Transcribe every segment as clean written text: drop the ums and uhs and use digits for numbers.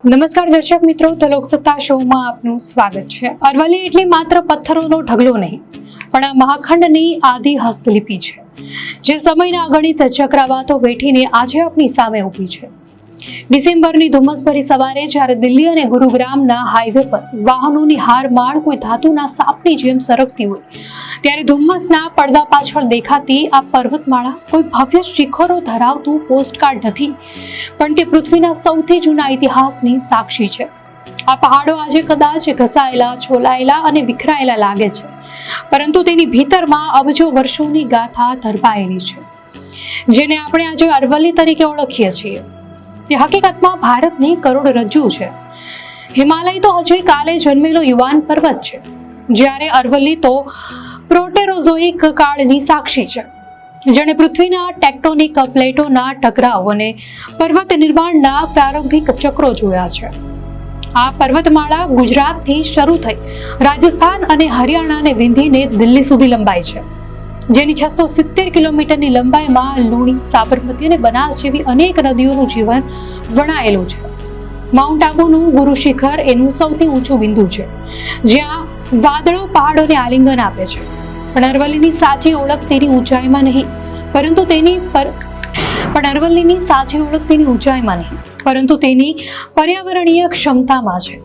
નમસ્કાર દર્શક મિત્રો, ધ લોકસત્તા શોમાં આપનું સ્વાગત છે। અરવલ્લી એટલે માત્ર પથ્થરોનો ઢગલો નહીં, પણ આ મહાખંડની આદિ હસ્તલિપિ છે, જે સમયના અગણિત ચક્રાવાતો વેઠીને આજે આપણી સામે ઊભી છે। ડિસેમ્બરની ધુમ્મસભરી સવારે જ્યારે દિલ્હી અને ગુરુગ્રામના હાઈવે પર વાહનોની હારમાળ કોઈ ધાતુના સાપની જેમ સરકતી હોય, ત્યારે ધુમ્મસના પડદા પાછળ દેખાતી આ પર્વતમાળા કોઈ ભવ્ય શિખરો ધરાવતું પોસ્ટકાર્ડ નથી, પણ તે પૃથ્વીના સૌથી જૂના ઇતિહાસની સાક્ષી છે। આ પહાડો આજે કદાચ ઘસાયેલા, છોલાયેલા અને વિખરાયેલા લાગે છે, પરંતુ તેની ભીતરમાં અબજો વર્ષોની ગાથા ધરબાયેલી છે, જેને આપણે આજે અરવલ્લી તરીકે ઓળખીએ છીએ। તે હકીકતમાં ભારતની કરોડરજ્જુ છે। હિમાલય તો હજી કાલે જન્મેલો યુવાન પર્વત છે, જ્યારે અરવલ્લી તો પ્રોટેરોઝોઇક કાળની સાક્ષી છે, જેણે પૃથ્વીના ટેક્ટોનિક પ્લેટોના ટકરાવ અને પર્વત નિર્માણના પ્રારંભિક ચક્રો જોયા છે। આ પર્વતમાળા ગુજરાતથી શરૂ થઈ રાજસ્થાન અને હરિયાણાને વિંધીને દિલ્હી સુધી લંબાય છે, જેની 670 કિલોમીટરની લંબાઈમાં લુણી, સાબરમતી અને બનાસ જેવી અનેક નદીઓનું જીવન વણાયેલું છે। માઉન્ટ આબુનું ગુરુ શિખર એનું સૌથી ઊંચું બિંદુ છે, જ્યાં વાદળો પહાડોને આલિંગન આપે છે। પણ અરવલ્લીની સાચી ઓળખ તેની ઊંચાઈમાં નહીં, પરંતુ તેની પર્યાવરણીય ક્ષમતામાં છે।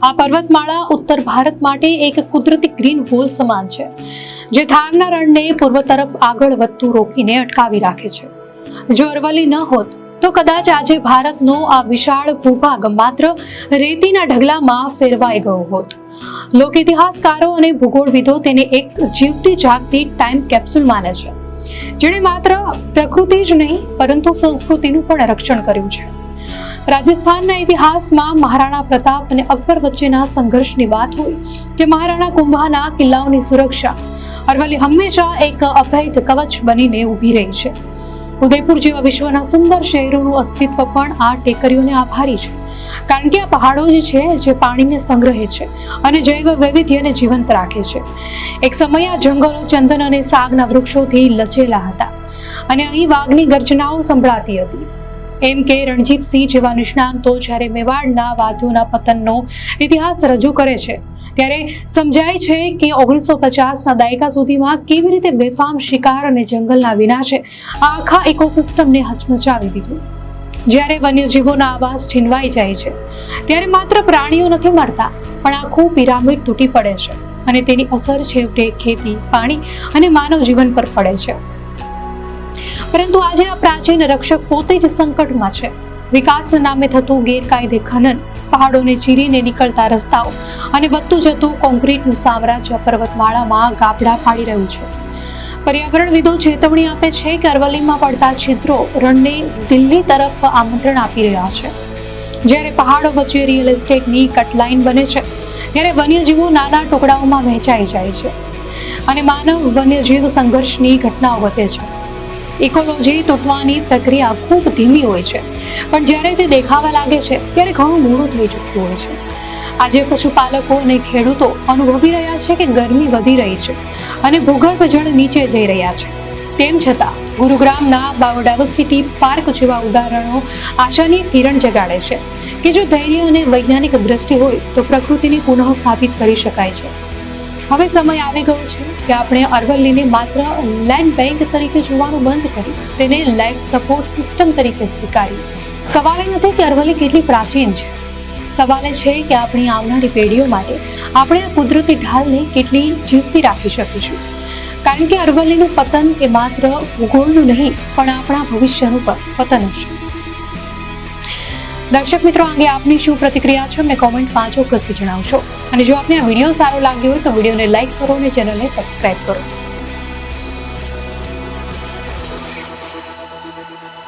આ પર્વતમાળા ઉત્તર ભારત માટે એક કુદરતી ગ્રીન વોલ સમાન છે, જે થારના રણને પૂર્વ તરફ આગળ વધતું રોકીને અટકાવી રાખે છે। જો અરવલ્લી ન હોત તો કદાચ આજે ભારતનો આ વિશાળ ભૂભાગ માત્ર રેતીના ઢગલામાં ફેરવાઈ ગયો હોત। લોક ઇતિહાસકારો અને ભૂગોળવિદો તેને એક જીવતી જાગતી ટાઈમ કેપ્સ્યુલ માને છે, જેણે માત્ર પ્રકૃતિ જ નહીં પરંતુ સંસ્કૃતિનું પણ રક્ષણ કર્યું છે। રાજસ્થાનના ઇતિહાસમાં મહારાણા પ્રતાપ અને અકબર વચ્ચેના સંઘર્ષની વાત હોય કે મહારાણા કુંભાના કિલ્લાઓની સુરક્ષા, અરવલ્લી હંમેશા એક અભેદ કવચ બનીને ઊભી રહી છે। ઉદયપુર જેવા વિશ્વના સુંદર શહેરોનું અસ્તિત્વ પણ આ ટેકરીઓને આભારી છે, કારણ કે આ પહાડો જ છે જે પાણીને સંગ્રહે છે અને જૈવ વૈવિધ્યને જીવંત રાખે છે। એક સમયે આ જંગલો ચંદન અને સાગના વૃક્ષોથી લચેલા હતા અને અહીં વાઘની ગર્જનાઓ સંભળાતી હતી। એમ કે રણજીતસિંહ જેવા નિષ્ણાંતો જ્યારે મેવાડના વાદળોના પતનનો ઇતિહાસ રજૂ કરે છે, ત્યારે સમજાય છે કે 1950ના દાયકા સુધીમાં કેવી રીતે બેફામ શિકાર અને જંગલના વિનાશે આખા ઇકોસિસ્ટમને હચમચાવી દીધું। જ્યારે વન્યજીવોના આવાસ છીનવાઈ જાય છે, ત્યારે માત્ર પ્રાણીઓ નથી મળતા, પણ આખું પિરામિડ તૂટી પડે છે અને તેની અસર છેવટે ખેતી, પાણી અને માનવ જીવન પર પડે છે। પરંતુ આજે આ પ્રાચીન રક્ષક પોતે જ સંકટમાં છે। વિકાસના નામે થતું ગેરકાયદે ખનન, પહાડોને ચીરીને નીકળતા રસ્તાઓ અને વધતું જતું કોન્ક્રીટનું સામ્રાજ્ય પર્વતમાળામાં ગાબડા ફાડી રહ્યું છે। પર્યાવરણવિદો ચેતવણી આપે છે કે અરવલ્લીમાં પડતા છિદ્રો રણને દિલ્હી તરફ આમંત્રણ આપી રહ્યા છે। જ્યારે પહાડો વચ્ચે રિયલ એસ્ટેટની કટલાઇન બને છે, ત્યારે વન્યજીવો નાના ટુકડાઓમાં વહેંચાઈ જાય છે અને માનવ વન્યજીવ સંઘર્ષની ઘટનાઓ વધે છે। ઇકોલોજી તૂટવાની પ્રક્રિયા ખૂબ ધીમી હોય છે, પણ જ્યારે તે દેખાવા લાગે છે ત્યારે ઘણું મોડું થઈ ચૂક્યું હોય છે। આજે પશુપાલકો અને ખેડૂતો અનુભવી રહ્યા છે કે ગરમી વધી રહી છે અને ભૂગર્ભ જળ નીચે જઈ રહ્યા છે। તેમ છતાં ગુરુગ્રામના બાયોડાયવર્સિટી પાર્ક જેવા ઉદાહરણો આશાની કિરણ જગાડે છે કે જો ધૈર્ય અને વૈજ્ઞાનિક દ્રષ્ટિ હોય તો પ્રકૃતિને પુનઃ સ્થાપિત કરી શકાય છે। હવે સમય આવી ગયો છે કે આપણે અરવલ્લીને માત્ર લેન્ડ બેંક તરીકે જોવાનું બંધ કરી તેને લાઈફ સપોર્ટ સિસ્ટમ તરીકે સ્વીકારીએ। સવાલ એ નથી કે અરવલ્લી કેટલી પ્રાચીન છે, સવાલ એ છે કે આપણી આવનારી પેઢીઓ માટે આપણે આ કુદરતી ઢાલને કેટલી જીવતી રાખી શકીશું, કારણ કે અરવલ્લીનું પતન એ માત્ર ભૂગોળનું નહીં પણ આપણા ભવિષ્યનું પતન હશે। દર્શક મિત્રો, અંગે આપની શું પ્રતિક્રિયા છે અમને કોમેન્ટમાં ચોક્કસથી જણાવશો, અને જો આપને આ વિડીયો સારો લાગ્યો હોય તો વિડીયોને લાઈક કરો અને ચેનલને સબસ્ક્રાઇબ કરો।